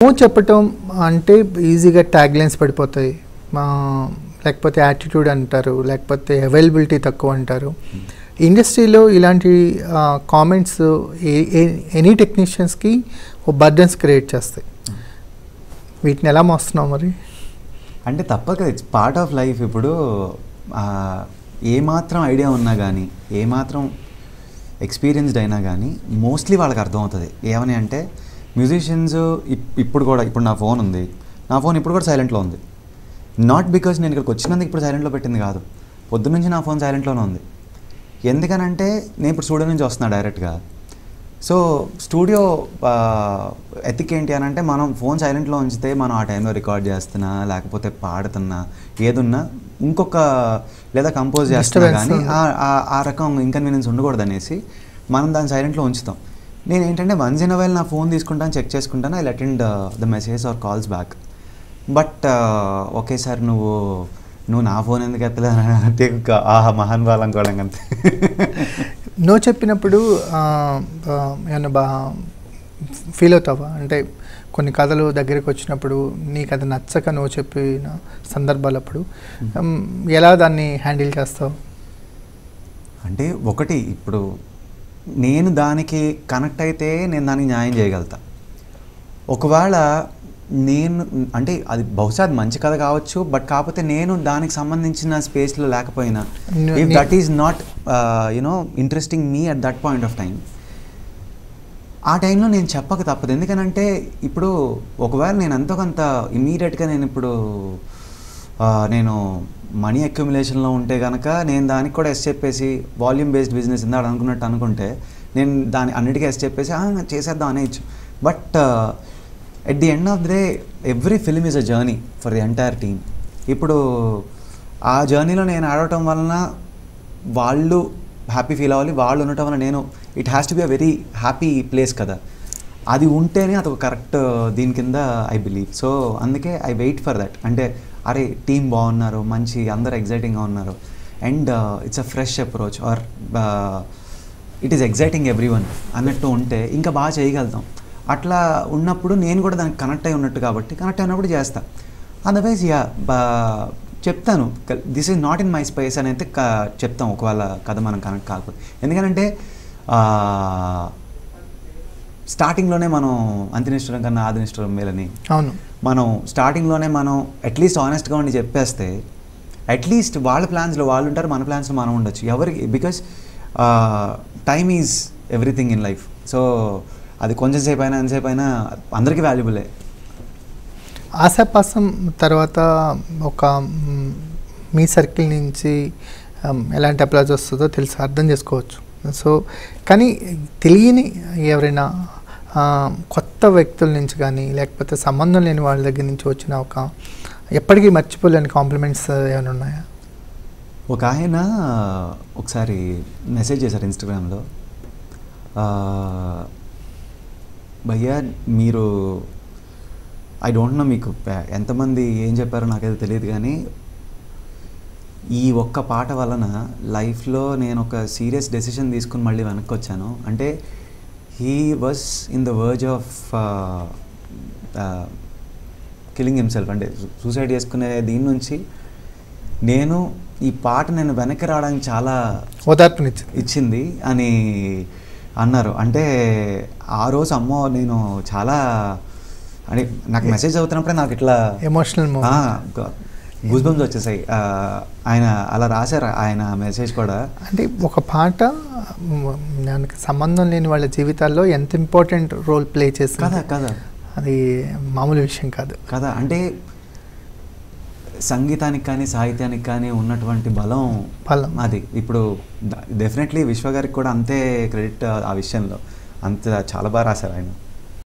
No చెప్పటం అంటే ఈజీగా ట్యాగ్ లైన్స్ పడిపోతాయి, లేకపోతే యాటిట్యూడ్ అంటారు, లేకపోతే అవైలబిలిటీ తక్కువ అంటారు. ఇండస్ట్రీలో ఇలాంటి కామెంట్స్ ఎనీ టెక్నీషియన్స్కి ఒక బర్డన్స్ క్రియేట్ చేస్తాయి. వీటిని ఎలా మోస్తున్నావు మరి? అంటే తప్పక ఇట్స్ పార్ట్ ఆఫ్ లైఫ్. ఇప్పుడు ఏమాత్రం ఐడియా ఉన్నా కానీ, ఏమాత్రం ఎక్స్పీరియన్స్డ్ అయినా కానీ మోస్ట్లీ వాళ్ళకి అర్థమవుతుంది. ఏమని అంటే మ్యూజిషియన్స్ ఇప్పుడు నా ఫోన్ ఉంది, నా ఫోన్ ఇప్పుడు కూడా సైలెంట్లో ఉంది. నాట్ బికాజ్ నేను ఇక్కడికి వచ్చినందుకు ఇప్పుడు సైలెంట్లో పెట్టింది కాదు, పొద్దు నుంచి నా ఫోన్ సైలెంట్లోనే ఉంది. ఎందుకనంటే నేను ఇప్పుడు స్టూడియో నుంచి వస్తున్నా డైరెక్ట్గా. సో స్టూడియో ఎతిక్ ఏంటి అని అంటే మనం ఫోన్ సైలెంట్లో ఉంచితే మనం ఆ టైంలో రికార్డ్ చేస్తున్నా, లేకపోతే పాడుతున్నా, ఏదున్నా ఇంకొక లేదా కంపోజ్ చేస్తున్నా కానీ ఆ రకం ఇన్కన్వీనియన్స్ ఉండకూడదు అనేసి మనం దాన్ని సైలెంట్లో ఉంచుతాం. నేను ఏంటంటే వన్స్ ఇన్ అ వైల్ నా ఫోన్ తీసుకుంటాను, చెక్ చేసుకుంటాను, I attend the messages are calls back. But ఒకేసారి నువ్వు నా ఫోన్ ఎందుకు ఎత్తలేదు అంటే ఆహా మహాన్ వాళ్ళు అనుకోవడం అంతే. నో చెప్పినప్పుడు ఏమన్నా ఫీల్ అవుతావా? అంటే కొన్ని కథలు దగ్గరికి వచ్చినప్పుడు నీకు అది నచ్చక నో చెప్పిన సందర్భాలప్పుడు ఎలా దాన్ని హ్యాండిల్ చేస్తావు? అంటే ఒకటి, ఇప్పుడు నేను దానికి కనెక్ట్ అయితే నేను దానికి న్యాయం చేయగలుగుతా. ఒకవేళ నేను అంటే అది బహుశా అది మంచి కథ కావచ్చు, బట్ కాకపోతే నేను దానికి సంబంధించిన స్పేస్లో లేకపోయినా, if that is not interesting me at that point of time, ఆ టైంలో నేను చెప్పక తప్పదు. ఎందుకనంటే ఇప్పుడు ఒకవేళ నేను ఎంతో కొంత ఇమీడియట్గా నేను మనీ అక్యుములేషన్లో ఉంటే కనుక నేను దానికి కూడా ఎస్ చెప్పేసి వాల్యూమ్ బేస్డ్ బిజినెస్ ఇందాక అనుకున్నట్టు అనుకుంటే నేను దాని అన్నిటికీ ఎస్ చెప్పేసి చేసేద్దాం అనేయచ్చు. But at the end of the day every film is a journey for the entire team. ఇప్పుడు ఆ జర్నీలో నేను ఆడటం వలన వాళ్ళు హ్యాపీ ఫీల్ అవ్వాలి, వాళ్ళు ఉండటం వల్ల నేను it has to be a very happy place కదా. అది ఉంటేనే అది ఒక కరెక్ట్ దీని కింద ఐ బిలీవ్. సో అందుకే ఐ వెయిట్ ఫర్ దట్. అంటే అరే టీం బాగున్నారు, మంచి అందరు ఎగ్జైటింగ్గా ఉన్నారు, and it's a fresh approach or it is exciting every one అన్నట్టు ఉంటే ఇంకా బాగా చేయగలుగుతాం. అట్లా ఉన్నప్పుడు నేను కూడా దానికి కనెక్ట్ అయి ఉన్నట్టు కాబట్టి కనెక్ట్ అయినప్పుడు చేస్తా. అదర్వైజ్ చెప్తాను this is not in my space అని అయితే చెప్తాం ఒకవేళ కథ మనం కనెక్ట్ కాకపోతే. ఎందుకంటే స్టార్టింగ్లోనే మనం అంత్యనిష్ఠురం కన్నా ఆదినిష్ఠురం మేలని, అవును, మనం స్టార్టింగ్లోనే మనం అట్లీస్ట్ ఆనెస్ట్గా ఉండి చెప్పేస్తే అట్లీస్ట్ వాళ్ళ ప్లాన్స్లో వాళ్ళు ఉంటారు, మన ప్లాన్స్లో మనం ఉండొచ్చు. ఎవరికి, because time is everything in life. So అది కొంచెం సేపు అయినా ఎంతసేపు అయినా అందరికీ వాల్యుబులే. ఆశాపాసం తర్వాత ఒక మీ సర్కిల్ నుంచి ఎలాంటి అప్లాజ్ వస్తుందో తెలుసు, అర్థం చేసుకోవచ్చు. సో కానీ తెలియని ఎవరైనా కొత్త వ్యక్తుల నుంచి కానీ లేకపోతే సంబంధం లేని వాళ్ళ దగ్గర నుంచి వచ్చిన ఒక ఎప్పటికీ మర్చిపోలేని కాంప్లిమెంట్స్ ఏమైనా ఉన్నాయా? ఒక ఆయన ఒకసారి మెసేజ్ చేశారు ఇన్స్టాగ్రామ్లో, భయ్యా మీరు ఐ డోంట్ నో మీకు ఎంతమంది ఏం చెప్పారో నాకైతే తెలియదు, కానీ ఈ ఒక్క పాట వలన లైఫ్లో నేను ఒక సీరియస్ డెసిషన్ తీసుకుని మళ్ళీ వెనక్కి వచ్చాను. అంటే he was in the verge of killing himself, అంటే సూసైడ్ చేసుకునే దీని నుంచి ఈ పాట నేను వెనక్కి రావడానికి చాలా ఇచ్చింది అని అన్నారు. అంటే ఆ రోజు అమ్మో నేను చాలా అంటే నాకు మెసేజ్ అవుతున్నప్పుడే నాకు ఇట్లా ఎమోషనల్ గూస్ బంప్స్ వచ్చేసాయి. ఆయన అలా రాశారు ఆయన మెసేజ్ కూడా. అంటే ఒక పాట దానికి సంబంధం లేని వాళ్ళ జీవితాల్లో ఎంత ఇంపార్టెంట్ రోల్ ప్లే చేస్తుంది కదా, అది మామూలు విషయం కాదు కదా. అంటే సంగీతానికి కానీ సాహిత్యానికి కానీ ఉన్నటువంటి బలం అది. ఇప్పుడు డెఫినెట్లీ విశ్వ గారికి కూడా అంతే క్రెడిట్ ఆ విషయంలో, అంత చాలా బాగా రాశారు ఆయన.